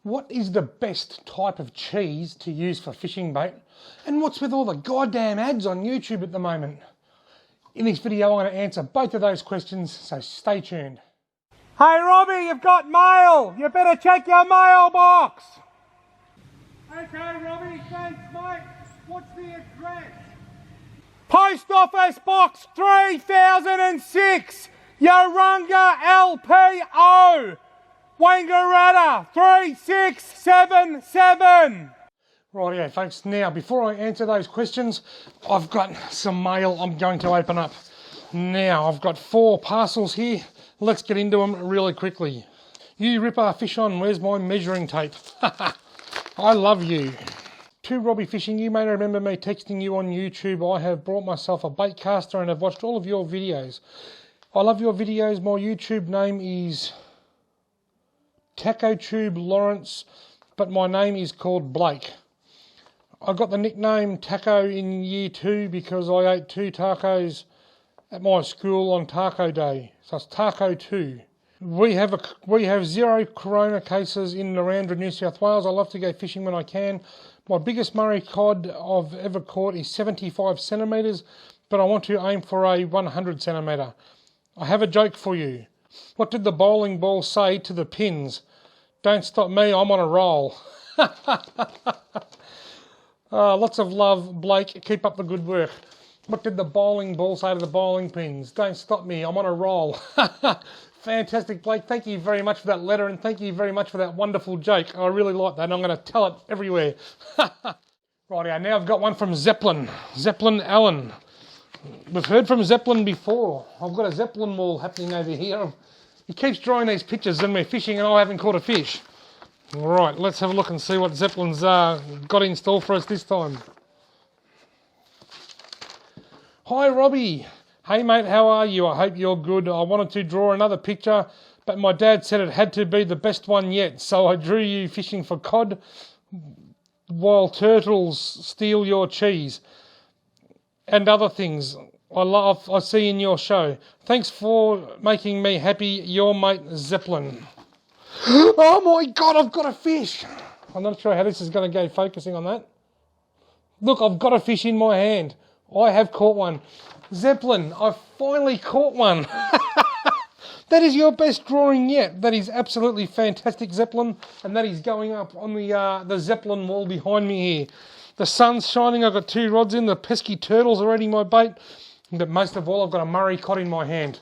What is the best type of cheese to use for fishing bait? And what's with all the goddamn ads on YouTube at the moment? In this video I'm going to answer both of those questions, so stay tuned. Hey Robbie, you've got mail! You better check your mailbox! Okay Robbie, thanks mate. What's the address? Post Office Box 3006, Yarunga LPO, Wangaratta 3677. Rightio folks, now before I answer those questions, I've got some mail I'm going to open up. Now I've got 4 parcels here, let's get into them really quickly. You ripper fish on, where's my measuring tape? I love you. To Robbie Fishing, you may remember me texting you on YouTube. I have brought myself a bait caster and have watched all of your videos. I love your videos. My YouTube name is TacoTube Lawrence, but my name is called Blake. I got the nickname Taco in year 2 because I ate 2 tacos at my school on Taco Day. So it's Taco 2. We have 0 corona cases in Narrandera, New South Wales. I love to go fishing when I can. My biggest Murray cod I've ever caught is 75 centimetres, but I want to aim for a 100 centimetre. I have a joke for you. What did the bowling ball say to the pins? Don't stop me, I'm on a roll. Lots of love, Blake. Keep up the good work. What did the bowling ball say to the bowling pins? Don't stop me, I'm on a roll. Fantastic, Blake. Thank you very much for that letter and thank you very much for that wonderful joke. I really like that and I'm going to tell it everywhere. Rightio, now I've got one from Zeppelin Allen. We've heard from Zeppelin before. I've got a Zeppelin wall happening over here. He keeps drawing these pictures and we're fishing and I haven't caught a fish. Alright, let's have a look and see what Zeppelin's got in store for us this time. Hi Robbie. Hey mate, how are you? I hope you're good. I wanted to draw another picture, but my dad said it had to be the best one yet, so I drew you fishing for cod while turtles steal your cheese and other things I see in your show. Thanks for making me happy, your mate Zeppelin. Oh my God, I've got a fish. I'm not sure how this is going to go focusing on that. Look, I've got a fish in my hand. I have caught one. Zeppelin, I've finally caught one. That is your best drawing yet. That is absolutely fantastic, Zeppelin. And that is going up on the Zeppelin wall behind me here. The sun's shining, I've got 2 rods in, the pesky turtles are eating my bait. But most of all, I've got a Murray cod in my hand.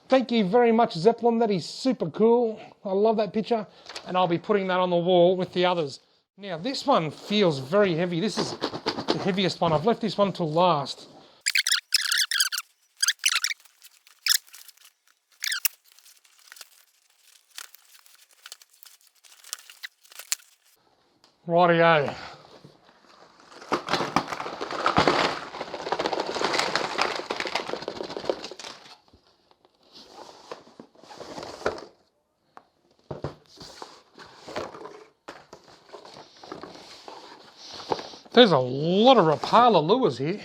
Thank you very much, Zeppelin. That is super cool. I love that picture. And I'll be putting that on the wall with the others. Now, this one feels very heavy. This is the heaviest one. I've left this one till last. Rightio. There's a lot of Rapala lures here.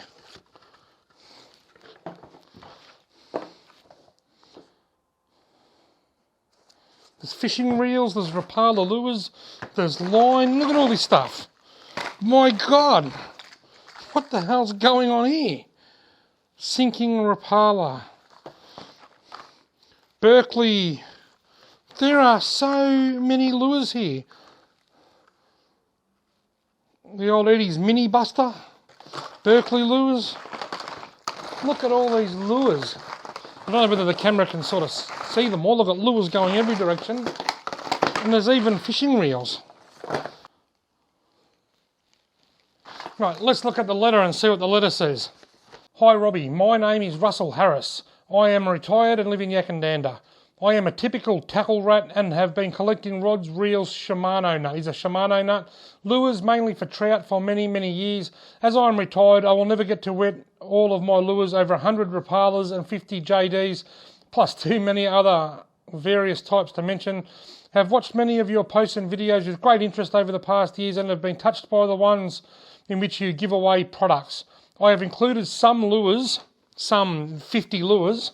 There's fishing reels, there's Rapala lures, there's line. Look at all this stuff. My God, what the hell's going on here? Sinking Rapala. Berkeley. There are so many lures here. The old Eddie's Mini Buster. Berkeley lures. Look at all these lures. I don't know whether the camera can sort of see them all. I've got lures going every direction. And there's even fishing reels. Right, let's look at the letter and see what the letter says. Hi Robbie, my name is Russell Harris. I am retired and live in Yakandanda. I am a typical tackle rat and have been collecting rods, reels, Shimano nut. He's a Shimano nut. Lures mainly for trout for many, many years. As I am retired, I will never get to wet all of my lures, over 100 Rapalas and 50 JDs, plus too many other various types to mention. Have watched many of your posts and videos with great interest over the past years and have been touched by the ones in which you give away products. I have included some lures, some 50 lures,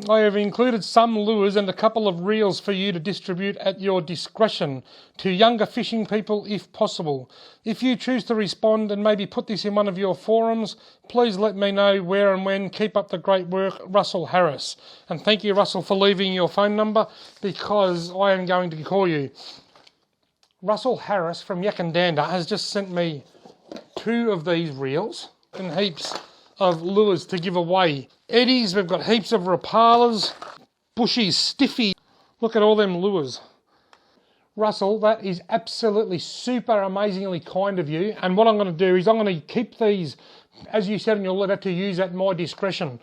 I have included some lures and a couple of reels for you to distribute at your discretion to younger fishing people if possible. If you choose to respond and maybe put this in one of your forums, please let me know where and when. Keep up the great work, Russell Harris. And thank you, Russell, for leaving your phone number, because I am going to call you. Russell Harris from Yakandanda has just sent me 2 of these reels and heaps of lures to give away. Eddies, we've got heaps of rapalas, bushies, stiffies. Look at all them lures. Russell, that is absolutely super amazingly kind of you. And what I'm going to do is I'm going to keep these, as you said in your letter, to use at my discretion.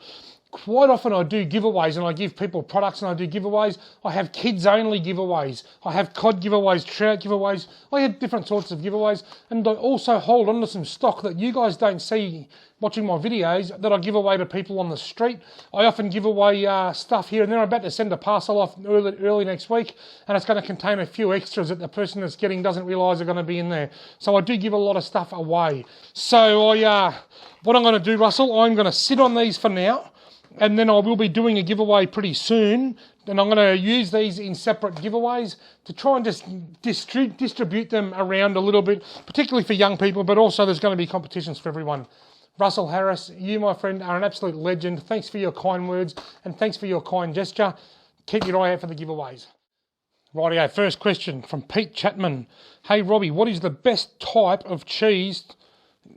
Quite often I do giveaways and I give people products and I do giveaways. I have kids only giveaways. I have cod giveaways, trout giveaways. I have different sorts of giveaways, and I also hold on to some stock that you guys don't see watching my videos that I give away to people on the street. I often give away stuff here and there. I'm about to send a parcel off early next week, and it's going to contain a few extras that the person that's getting doesn't realise are going to be in there. So I do give a lot of stuff away. So what I'm going to do, Russell, I'm going to sit on these for now. And then I will be doing a giveaway pretty soon. And I'm going to use these in separate giveaways to try and just distribute them around a little bit, particularly for young people, but also there's going to be competitions for everyone. Russell Harris, you, my friend, are an absolute legend. Thanks for your kind words and thanks for your kind gesture. Keep your eye out for the giveaways. Rightio, first question from Pete Chapman. Hey, Robbie, what is the best type of cheese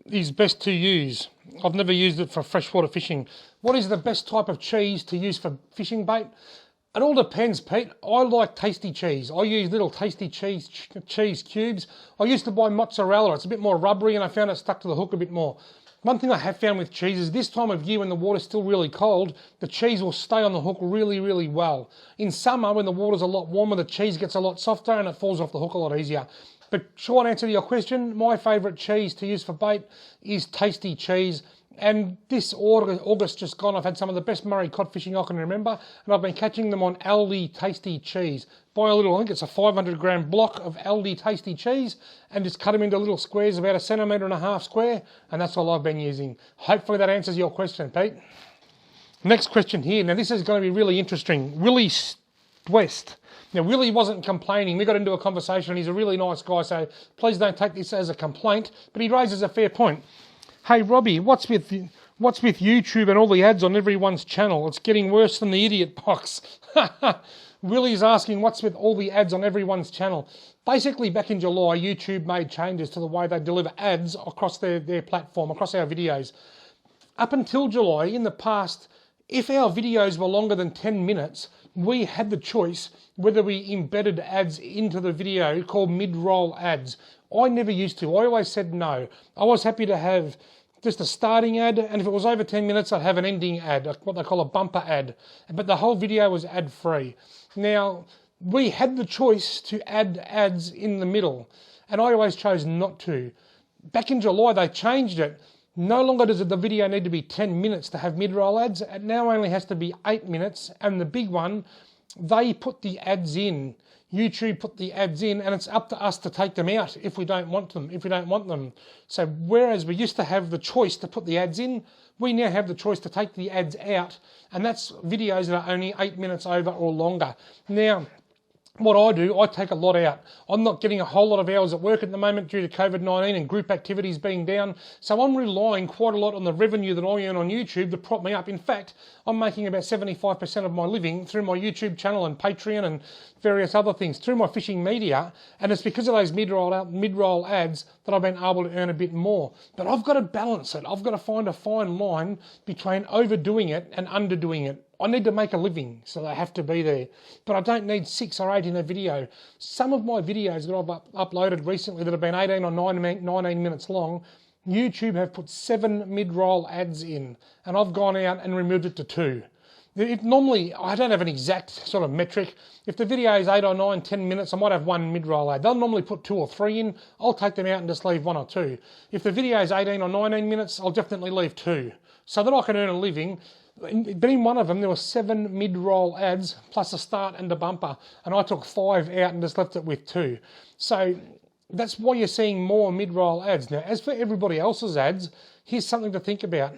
is best to use? I've never used it for freshwater fishing. What is the best type of cheese to use for fishing bait? It all depends, Pete. I like tasty cheese. I use little tasty cheese cubes. I used to buy mozzarella. It's a bit more rubbery and I found it stuck to the hook a bit more. One thing I have found with cheese is this time of year when the water's still really cold, the cheese will stay on the hook really, really well. In summer, when the water's a lot warmer, the cheese gets a lot softer and it falls off the hook a lot easier. But short answer to your question, my favourite cheese to use for bait is tasty cheese. And this August just gone, I've had some of the best Murray cod fishing I can remember, and I've been catching them on Aldi Tasty Cheese. Buy a little, I think it's a 500 gram block of Aldi Tasty Cheese, and just cut them into little squares, about 1.5 centimetres square, and that's all I've been using. Hopefully that answers your question, Pete. Next question here. Now this is going to be really interesting. Willie West. Now Willie wasn't complaining. We got into a conversation and he's a really nice guy, so please don't take this as a complaint, but he raises a fair point. Hey Robbie, what's with YouTube and all the ads on everyone's channel? It's getting worse than the idiot box. Willie's asking what's with all the ads on everyone's channel. Basically, back in July, YouTube made changes to the way they deliver ads across their platform, across our videos. Up until July, in the past, if our videos were longer than 10 minutes, we had the choice whether we embedded ads into the video called mid-roll ads. I never used to. I always said no. I was happy to have just a starting ad, and if it was over 10 minutes, I'd have an ending ad, what they call a bumper ad. But the whole video was ad-free. Now, we had the choice to add ads in the middle, and I always chose not to. Back in July, they changed it. No longer does the video need to be 10 minutes to have mid-roll ads. It now only has to be 8 minutes, and the big one, they put the ads in. YouTube put the ads in, and it's up to us to take them out if we don't want them. So whereas we used to have the choice to put the ads in, we now have the choice to take the ads out, and that's videos that are only 8 minutes over or longer. Now, what I do, I take a lot out. I'm not getting a whole lot of hours at work at the moment due to COVID-19 and group activities being down, so I'm relying quite a lot on the revenue that I earn on YouTube to prop me up. In fact, I'm making about 75% of my living through my YouTube channel and Patreon and various other things, through my fishing media, and it's because of those mid-roll ads that I've been able to earn a bit more. But I've got to balance it. I've got to find a fine line between overdoing it and underdoing it. I need to make a living, so they have to be there. But I don't need 6 or 8 in a video. Some of my videos that I've uploaded recently that have been 18 or 19 minutes long, YouTube have put 7 mid-roll ads in, and I've gone out and removed it to 2. Normally, I don't have an exact sort of metric. If the video is 8 or 9, 10 minutes, I might have 1 mid-roll ad. They'll normally put 2 or 3 in. I'll take them out and just leave 1 or 2. If the video is 18 or 19 minutes, I'll definitely leave 2, so that I can earn a living. But in one of them, there were 7 mid-roll ads, plus a start and a bumper, and I took 5 out and just left it with 2. So that's why you're seeing more mid-roll ads. Now, as for everybody else's ads, here's something to think about.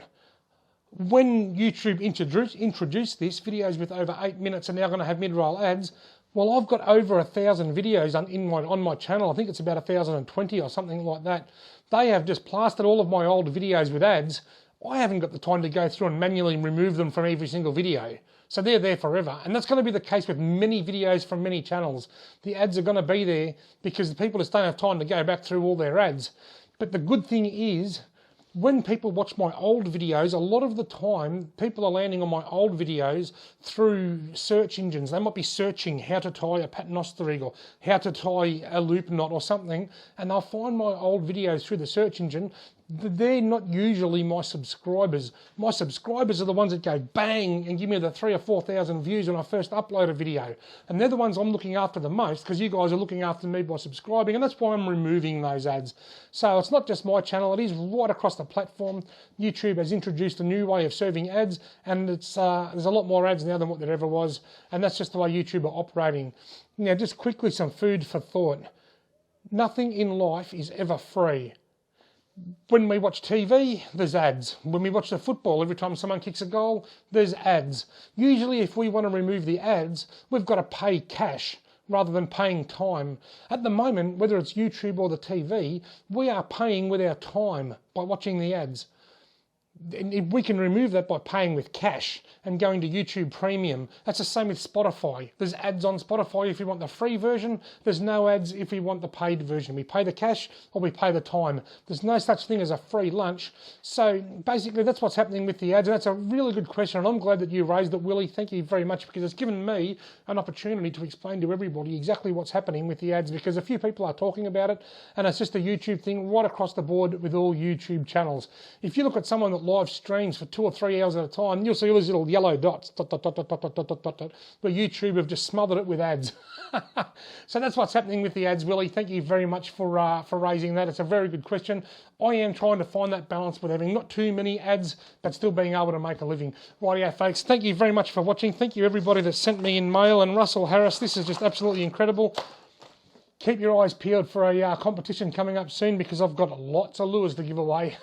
when YouTube introduced this, videos with over 8 minutes are now going to have mid-roll ads. Well, I've got over 1,000 videos on my channel. I think it's about 1,020 or something like that. They have just plastered all of my old videos with ads. I haven't got the time to go through and manually remove them from every single video. So they're there forever. And that's going to be the case with many videos from many channels. The ads are going to be there because the people just don't have time to go back through all their ads. But the good thing is, when people watch my old videos, a lot of the time, people are landing on my old videos through search engines. They might be searching how to tie a paternoster rig or how to tie a loop knot or something, and they'll find my old videos through the search engine. They're not usually my subscribers. My subscribers are the ones that go bang and give me the 3,000 or 4,000 views when I first upload a video. And they're the ones I'm looking after the most because you guys are looking after me by subscribing, and that's why I'm removing those ads. So it's not just my channel, it is right across the platform. YouTube has introduced a new way of serving ads, and it's there's a lot more ads now than what there ever was, and that's just the way YouTube are operating. Now, just quickly, some food for thought. Nothing in life is ever free. When we watch TV, there's ads. When we watch the football, every time someone kicks a goal, there's ads. Usually, if we want to remove the ads, we've got to pay cash rather than paying time. At the moment, whether it's YouTube or the TV, we are paying with our time by watching the ads. And we can remove that by paying with cash and going to YouTube Premium. That's the same with Spotify. There's ads on Spotify if you want the free version. There's no ads if you want the paid version. We pay the cash or we pay the time. There's no such thing as a free lunch. So basically that's what's happening with the ads. And that's a really good question. And I'm glad that you raised it, Willie. Thank you very much, because it's given me an opportunity to explain to everybody exactly what's happening with the ads, because a few people are talking about it, and it's just a YouTube thing right across the board with all YouTube channels. If you look at someone that live streams for 2 or 3 hours at a time, you'll see all these little yellow dots, dot, dot, dot, dot, dot, dot, dot, dot, dot, where YouTube have just smothered it with ads. So that's what's happening with the ads, Willie. Thank you very much for raising that. It's a very good question. I am trying to find that balance with having not too many ads, but still being able to make a living. Rightio, folks. Thank you very much for watching. Thank you, everybody that sent me in mail. And Russell Harris, this is just absolutely incredible. Keep your eyes peeled for a competition coming up soon, because I've got lots of lures to give away.